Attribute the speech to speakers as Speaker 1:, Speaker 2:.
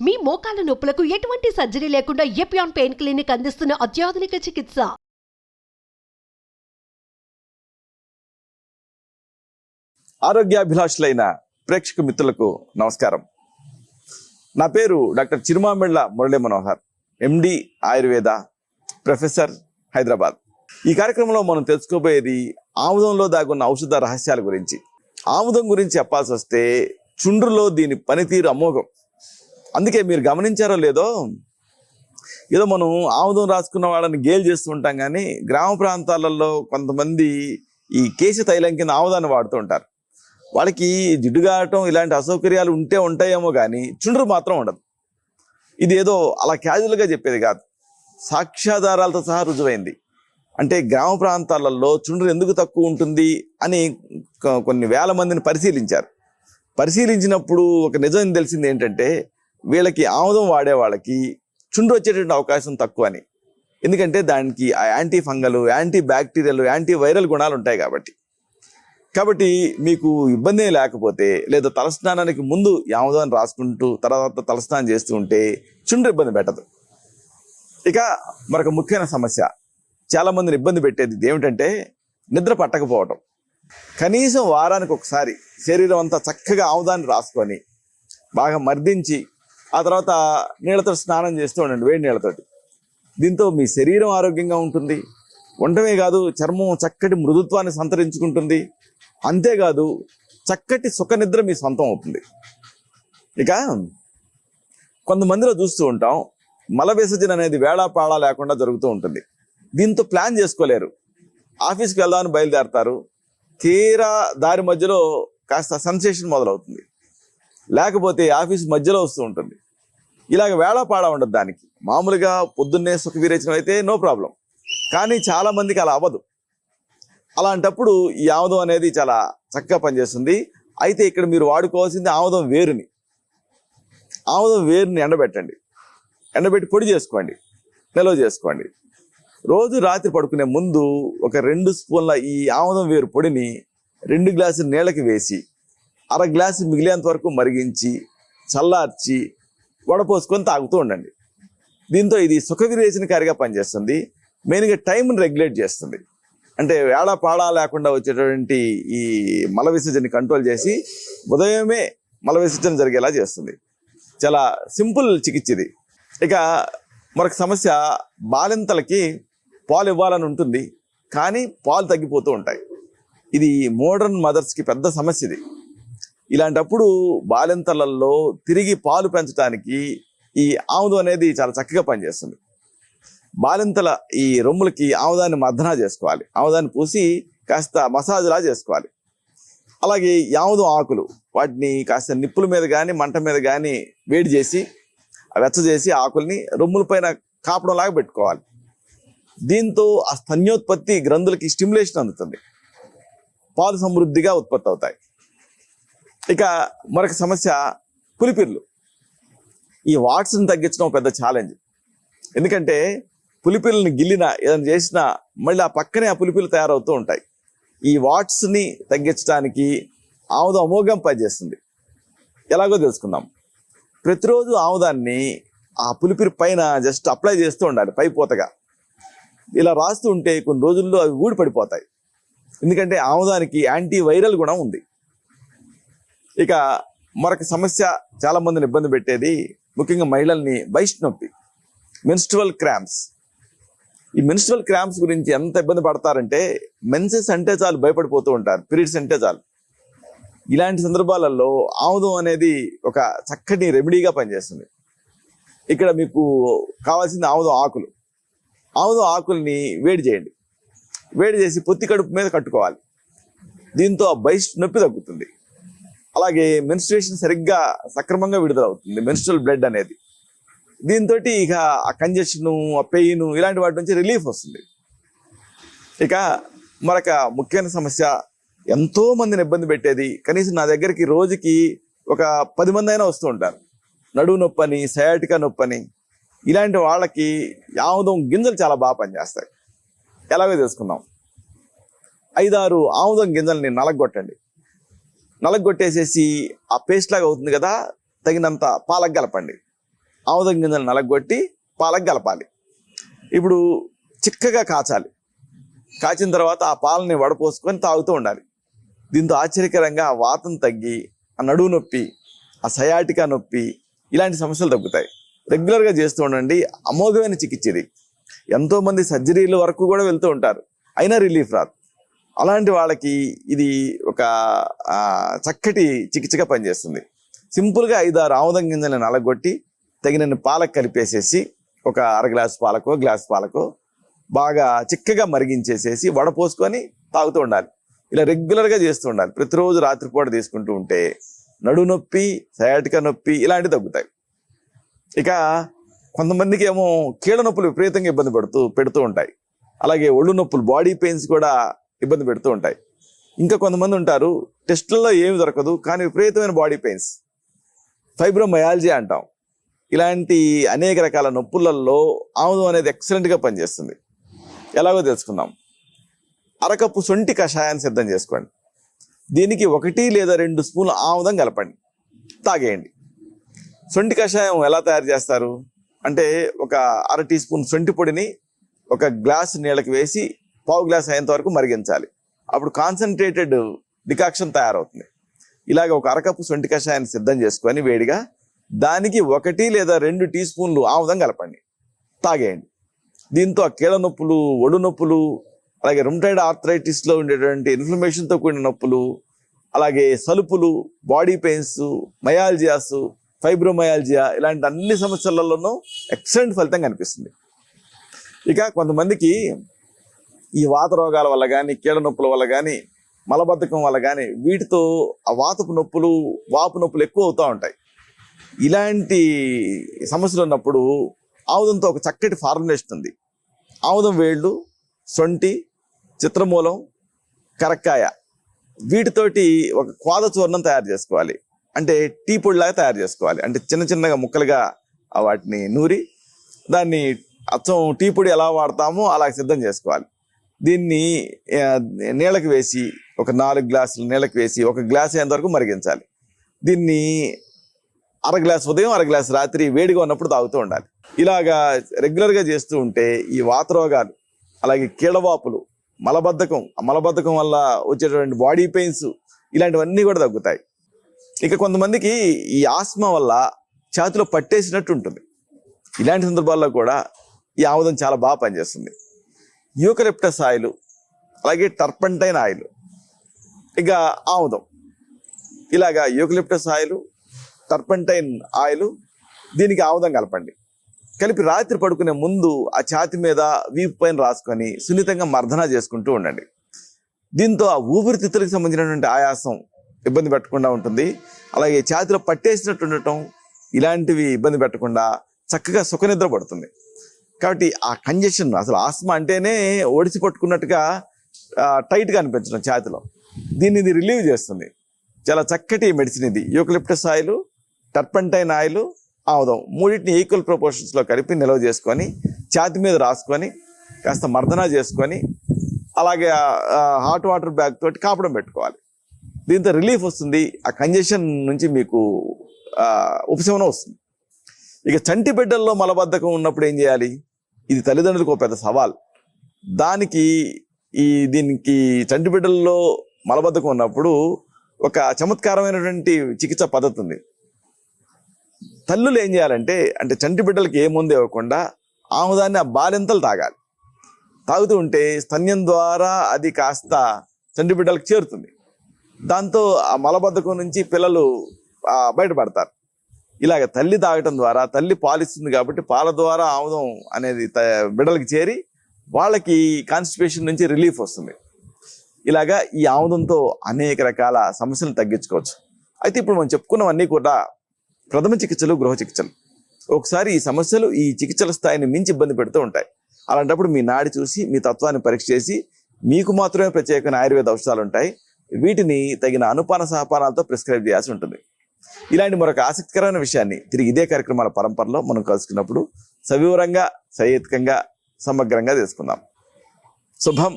Speaker 1: మీ మోకాల నొప్పులకు ఎటువంటి సర్జరీ లేకుండా ఎపియాన్ పెయిన్ క్లినిక్ అందిస్తున్న అత్యాధునిక చికిత్స.
Speaker 2: ఆరోగ్యాభిలాషులైన ప్రేక్షక మిత్రులకు నమస్కారం. నా పేరు డాక్టర్ చిరుమామిళ్ళ మురళీ మనోహర్, ఎండి ఆయుర్వేద, ప్రొఫెసర్, హైదరాబాద్. ఈ కార్యక్రమంలో మనం తెలుసుకోబోయేది ఆముదంలో దాగున్న ఔషధ రహస్యాల గురించి. ఆముదం గురించి చెప్పాల్సి వస్తే చుండ్రులో దీని పనితీరు అమోఘం. అందుకే మీరు గమనించారో లేదో, ఏదో మనం ఆముదం రాసుకున్న వాళ్ళని గేలు చేస్తూ ఉంటాం, కానీ గ్రామ ప్రాంతాలలో కొంతమంది ఈ కేశ తైలం కింద ఆముదాన్ని వాడుతూ ఉంటారు. వాళ్ళకి జిడ్డు కావటం ఇలాంటి అసౌకర్యాలు ఉంటాయేమో కానీ చుండ్రు మాత్రం ఉండదు. ఇది ఏదో అలా క్యాజువల్గా చెప్పేది కాదు, సాక్ష్యాధారాలతో సహా రుజువైంది. అంటే గ్రామ ప్రాంతాలలో చుండ్రు ఎందుకు తక్కువ ఉంటుంది అని కొన్ని వేల మందిని పరిశీలించినప్పుడు ఒక నిజం తెలిసింది ఏంటంటే, వీళ్ళకి ఆముదం వాడే వాళ్ళకి చుండ్రు వచ్చేటువంటి అవకాశం తక్కువ అని. ఎందుకంటే దానికి anti fungal, anti bacterial, anti viral గుణాలు ఉంటాయి కాబట్టి మీకు ఇబ్బంది లేకపోతే, లేదా తలస్నానానికి ముందు ఆముదాన్ని రాసుకుంటూ తర్వాత తలస్నానం చేస్తూ ఉంటే చుండ్రు ఇబ్బంది పెట్టదు. ఇక మరొక ముఖ్యమైన సమస్య చాలా మందిని ఇబ్బంది పెట్టేది ఏమిటంటే నిద్ర పట్టకపోవటం. కనీసం వారానికి ఒకసారి శరీరం అంతా చక్కగా ఆముదాన్ని రాసుకొని బాగా మర్దించి ఆ తర్వాత నీళ్ళతో స్నానం చేస్తూ ఉండండి, వేడి నీళ్ళతోటి. దీంతో మీ శరీరం ఆరోగ్యంగా ఉంటుంది, ఉండటమే కాదు చర్మం చక్కటి మృదుత్వాన్ని సంతరించుకుంటుంది. అంతేకాదు చక్కటి సుఖ నిద్ర మీ సొంతం అవుతుంది. ఇక కొంతమందిలో చూస్తూ ఉంటాం, మల విసర్జన అనేది వేళాపాళా లేకుండా జరుగుతూ ఉంటుంది. దీంతో ప్లాన్ చేసుకోలేరు, ఆఫీస్కి వెళ్దామని బయలుదేరతారు, తీరా దారి మధ్యలో కాస్త సెన్సేషన్ మొదలవుతుంది, లేకపోతే ఆఫీస్ మధ్యలో వస్తూ ఉంటుంది. ఇలాగ వేళాపాళా ఉండదు దానికి. మామూలుగా పొద్దున్నే సుఖ విరేచనం అయితే నో ప్రాబ్లం, కానీ చాలా మందికి అలా అవ్వదు. అలాంటప్పుడు ఈ ఆముదం అనేది చాలా చక్కగా పనిచేస్తుంది. అయితే ఇక్కడ మీరు వాడుకోవాల్సింది ఆముదం వేరుని ఎండబెట్టి పొడి చేసుకోండి, నిల్వ చేసుకోండి. రోజు రాత్రి పడుకునే ముందు ఒక 2 స్పూన్ల ఈ ఆముదం వేరు పొడిని 2 గ్లాసుల నీళ్ళకి వేసి అర గ్లాసు మిగిలేంత వరకు మరిగించి చల్లార్చి వడపోసుకొని తాగుతూ ఉండండి. దీంతో ఇది సుఖ విరేచనకారిగా పనిచేస్తుంది. మెయిన్గా టైంని రెగ్యులేట్ చేస్తుంది. అంటే వేళాపాళా లేకుండా వచ్చేటువంటి ఈ మల విసర్జన కంట్రోల్ చేసి ఉదయమే మల విసర్జన జరిగేలా చేస్తుంది. చాలా సింపుల్ చికిత్స ఇది. ఇక మరొక సమస్య, బాలింతలకి పాలు ఇవ్వాలని ఉంటుంది, కానీ పాలు తగ్గిపోతూ ఉంటాయి. ఇది మోడర్న్ మదర్స్కి పెద్ద సమస్య ఇది. ఇలాంటప్పుడు బాలింతలలో తిరిగి పాలు పెంచడానికి ఈ ఆముదం అనేది చాలా చక్కగా పనిచేస్తుంది. బాలింతల ఈ రొమ్ములకి ఆముదాన్ని మర్దనా చేసుకోవాలి, ఆముదాన్ని పూసి కాస్త మసాజ్లా చేసుకోవాలి. అలాగే ఆముదం ఆకులు, వాటిని కాస్త నిప్పుల మీద కానీ మంట మీద కానీ వేడి చేసి వెచ్చజేసి ఆకుల్ని రొమ్ముల పైన కాపడం లాగా పెట్టుకోవాలి. దీంతో ఆ స్తన్యోత్పత్తి గ్రంథులకి స్టిమ్యులేషన్ అందుతుంది, పాలు సమృద్ధిగా ఉత్పత్తి అవుతాయి. ఇక మరొక సమస్య, పులిపిర్లు. ఈ వాట్స్ని తగ్గించడం పెద్ద ఛాలెంజ్. ఎందుకంటే పులిపిల్లని గిల్లినా ఏదైనా చేసినా మళ్ళీ ఆ పక్కనే ఆ పులిపిల్లు తయారవుతూ ఉంటాయి. ఈ వాట్స్ని తగ్గించడానికి ఆముదం అమోఘం పనిచేస్తుంది. ఎలాగో తెలుసుకుందాం. ప్రతిరోజు ఆముదాన్ని ఆ పులిపిరి పైన జస్ట్ అప్లై చేస్తూ ఉండాలి, పైపోతగా. ఇలా రాస్తూ ఉంటే కొన్ని రోజుల్లో అవి ఊడి పడిపోతాయి. ఎందుకంటే ఆముదానికి యాంటీ వైరల్ గుణం ఉంది. ఇక మరొక సమస్య చాలా మందిని ఇబ్బంది పెట్టేది, ముఖ్యంగా మహిళల్ని, బైస్ట్ నొప్పి, మెన్స్ట్రువల్ క్రాంప్స్. ఈ మెన్స్ట్రువల్ క్రాంప్స్ గురించి ఎంత ఇబ్బంది పడతారంటే, మెన్సెస్ అంటే చాలు భయపడిపోతూ ఉంటారు, పీరియడ్స్ అంటే చాలు. ఇలాంటి సందర్భాలలో ఆముదం అనేది ఒక చక్కటి రెమెడీగా పనిచేస్తుంది. ఇక్కడ మీకు కావాల్సింది ఆముదం ఆకుల్ని వేడి చేయండి, వేడి చేసి పొత్తి కడుపు మీద కట్టుకోవాలి. దీంతో ఆ బైస్ట్ నొప్పి తగ్గుతుంది. అలాగే మెన్స్ట్రుయేషన్ సరిగ్గా సక్రమంగా విడుదలవుతుంది, మెన్స్ట్రువల్ బ్లడ్ అనేది. దీంతో ఇక ఆ కంజెషను, ఆ పెయిన్, ఇలాంటి వాటి నుంచి రిలీఫ్ వస్తుంది. ఇక మరొక ముఖ్యమైన సమస్య, ఎంతో మందిని ఇబ్బంది పెట్టేది, కనీసం నా దగ్గరికి రోజుకి ఒక 10 మంది అయినా వస్తూ ఉంటారు, నడువు నొప్పని, సయాటికా నొప్పని. ఇలాంటి వాళ్ళకి ఆముదం గింజలు చాలా బాగా పనిచేస్తాయి. ఎలాగో తెలుసుకుందాం. 5-6 ఆముదం గింజల్ని నలగొట్టండి. నలగొట్టేసేసి ఆ పేస్ట్ లాగా అవుతుంది కదా, తగినంత పాలకు కలపండి. ఆముదం గింజలు నలగొట్టి పాలకు కలపాలి. ఇప్పుడు చిక్కగా కాచాలి. కాచిన తర్వాత ఆ పాలని వడపోసుకొని తాగుతూ ఉండాలి. దీంతో ఆశ్చర్యకరంగా ఆ వాతం తగ్గి, ఆ నడువు నొప్పి, ఆ సయాటికా నొప్పి ఇలాంటి సమస్యలు తగ్గుతాయి. రెగ్యులర్గా చేస్తూ ఉండండి. అమోఘమైన చికిత్స ఇది. ఎంతోమంది సర్జరీల వరకు కూడా వెళ్తూ ఉంటారు, అయినా రిలీఫ్ రాదు. అలాంటి వాళ్ళకి ఇది ఒక చక్కటి చికిత్సగా పనిచేస్తుంది. సింపుల్గా 5-6 ఆముదం గింజలను నలగొట్టి తగినన్ని పాలకు కలిపేసేసి ఒక అర గ్లాసు పాలకో గ్లాసు పాలకో బాగా చిక్కగా మరిగించేసేసి వడపోసుకొని తాగుతూ ఉండాలి. ఇలా రెగ్యులర్గా చేస్తూ ఉండాలి. ప్రతిరోజు రాత్రిపూట తీసుకుంటూ ఉంటే నడువు నొప్పి, సయాటికా నొప్పి ఇలాంటివి తగ్గుతాయి. ఇక కొంతమందికి ఏమో కీళ్ళ నొప్పులు విపరీతంగా ఇబ్బంది పెడుతూ ఉంటాయి. అలాగే ఒళ్ళు నొప్పులు, బాడీ పెయిన్స్ కూడా ఇబ్బంది పెడుతూ ఉంటాయి. ఇంకా కొంతమంది ఉంటారు, టెస్టులలో ఏమి దొరకదు కానీ విపరీతమైన బాడీ పెయిన్స్, ఫైబ్రోమయాలజీ అంటాం. ఇలాంటి అనేక రకాల నొప్పులలో ఆముదం అనేది ఎక్సలెంట్గా పనిచేస్తుంది. ఎలాగో తెలుసుకుందాం. అరకప్పు సొంటి కషాయాన్ని సిద్ధం చేసుకోండి. దీనికి 1 లేదా 2 స్పూన్ల ఆముదం కలపండి, తాగేయండి. సొంటి కషాయం ఎలా తయారు చేస్తారు అంటే, ఒక అర టీ స్పూన్ సొంటి పొడిని ఒక గ్లాస్ నీళ్ళకి వేసి పావు గ్లాస్ అయ్యేంత వరకు మరిగించాలి. అప్పుడు కాన్సన్ట్రేటెడ్ డికాక్షన్ తయారవుతుంది. ఇలాగ ఒక అరకప్పు సొంటి కషాయాన్ని సిద్ధం చేసుకొని వేడిగా దానికి 1 లేదా 2 టీ స్పూన్లు ఆముదం కలపండి, తాగేయండి. దీంతో ఆ కీళ్ళ నొప్పులు, ఒడు నొప్పులు, అలాగే రుమటైడ్ ఆర్థరైటిస్లో ఉండేటువంటి ఇన్ఫ్లమేషన్తో కూడిన నొప్పులు, అలాగే సలుపులు, బాడీ పెయిన్స్, మయాల్జియాస్, ఫైబ్రోమయాల్జియా ఇలాంటి అన్ని సమస్యలలోనూ ఎక్సలెంట్ ఫలితం కనిపిస్తుంది. ఇక కొంతమందికి ఈ వాత రోగాల వల్ల కానీ, కీళ్ళ నొప్పుల వల్ల కానీ, మలబద్ధకం వల్ల కానీ వీటితో ఆ వాతపు నొప్పులు, వాపు నొప్పులు ఎక్కువ అవుతూ ఉంటాయి. ఇలాంటి సమస్యలు ఉన్నప్పుడు ఆముదంతో ఒక చక్కటి ఫార్ములేషన్ ఉంది. ఆముదం వేళ్ళు, సొంటి, చిత్రమూలం, కరక్కాయ వీటితోటి ఒక క్వాద చూర్ణం తయారు చేసుకోవాలి. అంటే టీ పొడిలాగా తయారు చేసుకోవాలి. అంటే చిన్న చిన్నగా ముక్కలుగా వాటిని నూరి దాన్ని అచ్చం టీ పొడి ఎలా వాడతామో అలా సిద్ధం చేసుకోవాలి. దీన్ని నీళ్ళకి వేసి ఒక 4 గ్లాసులు నీళ్ళకి వేసి 1 గ్లాస్ అయ్యేంత వరకు మరిగించాలి. దీన్ని అర గ్లాస్ ఉదయం, అర గ్లాస్ రాత్రి వేడిగా ఉన్నప్పుడు తాగుతూ ఉండాలి. ఇలాగా రెగ్యులర్గా చేస్తూ ఉంటే ఈ వాత రోగాలు, అలాగే కీళ్ళవాపులు, మలబద్ధకం వల్ల వచ్చేటువంటి బాడీ పెయిన్స్ ఇలాంటివన్నీ కూడా తగ్గుతాయి. ఇక కొంతమందికి ఈ ఆస్మా వల్ల ఛాతిలో పట్టేసినట్టు ఉంటుంది. ఇలాంటి సందర్భాల్లో కూడా ఈ ఆముదం చాలా బాగా పనిచేస్తుంది. యూకలిప్టస్ ఆయిల్, అలాగే టర్పంటైన్ ఆయిల్, ఇక ఆముదం, ఇలాగా యూకలిప్టస్ ఆయిల్, టర్పంటైన్ ఆయిల్, దీనికి ఆముదం కలపండి. కలిపి రాత్రి పడుకునే ముందు ఆ ఛాతి మీద, వీపు పైన రాసుకొని సున్నితంగా మర్దన చేసుకుంటూ ఉండండి. దీంతో ఆ ఊపిరితిత్తులకు సంబంధించినటువంటి ఆయాసం ఇబ్బంది పెట్టకుండా ఉంటుంది. అలాగే ఛాతిలో పట్టేసినట్టు ఉండటం ఇలాంటివి ఇబ్బంది పెట్టకుండా చక్కగా సుఖనిద్ర పడుతుంది. కాబట్టి ఆ కంజెషన్, అసలు ఆస్మా అంటేనే ఒడిసి పట్టుకున్నట్టుగా టైట్గా అనిపించడం ఛాతిలో, దీన్ని ఇది రిలీవ్ చేస్తుంది. చాలా చక్కటి మెడిసిన్ ఇది. యూకలిప్టస్ ఆయిల్, టర్పంటైన్ ఆయిల్, ఆముదం మూడింటిని ఈక్వల్ ప్రపోర్షన్స్లో కలిపి నిల్వ చేసుకొని ఛాతి మీద రాసుకొని కాస్త మర్దన చేసుకొని అలాగే హాట్ వాటర్ బ్యాగ్ తోటి కాపడం పెట్టుకోవాలి. దీంతో రిలీఫ్ వస్తుంది. ఆ కంజెషన్ నుంచి మీకు ఉపశమనం వస్తుంది. ఇక చంటి బిడ్డల్లో మలబద్ధకం ఉన్నప్పుడు ఏం చేయాలి? ఇది తల్లిదండ్రులకు ఒక పెద్ద సవాల్. దీనికి చంటి బిడ్డల్లో మలబద్ధకం ఉన్నప్పుడు ఒక చమత్కారమైనటువంటి చికిత్స పద్ధతి ఉంది. తల్లులు ఏం చేయాలంటే, చంటి బిడ్డలకి ఏ ముందు ఇవ్వకుండా ఆముదాన్ని ఆ బాలింతలు తాగాలి. తాగుతూ ఉంటే స్తన్యం ద్వారా అది కాస్త చంటి బిడ్డలకు చేరుతుంది. దాంతో ఆ మలబద్ధకం నుంచి పిల్లలు బయటపడతారు. ఇలాగ తల్లి తాగటం ద్వారా, తల్లి పాలిస్తుంది కాబట్టి పాల ద్వారా ఆముదం అనేది బిడ్డలకి చేరి వాళ్ళకి కాన్స్టిపేషన్ నుంచి రిలీఫ్ వస్తుంది. ఇలాగా ఈ ఆముదంతో అనేక రకాల సమస్యలను తగ్గించుకోవచ్చు. అయితే ఇప్పుడు మనం చెప్పుకున్నవన్నీ కూడా ప్రథమ చికిత్సలు, గృహ చికిత్సలు. ఒకసారి ఈ సమస్యలు ఈ చికిత్సల స్థాయిని మించి ఇబ్బంది పెడుతూ ఉంటాయి. అలాంటప్పుడు మీ నాడి చూసి, మీ తత్వాన్ని పరీక్ష చేసి, మీకు మాత్రమే ప్రత్యేకమైన ఆయుర్వేద ఔషధాలు ఉంటాయి. వీటిని తగిన అనుపాన సహపానాలతో ప్రిస్క్రైబ్ చేయాల్సి ఉంటుంది. ఇలాంటి మరొక ఆసక్తికరమైన విషయాన్ని తిరిగి ఇదే కార్యక్రమాల పరంపరలో మనం కలుసుకున్నప్పుడు సవివరంగా, సహేతుకంగా, సమగ్రంగా తెలుసుకుందాం. శుభం.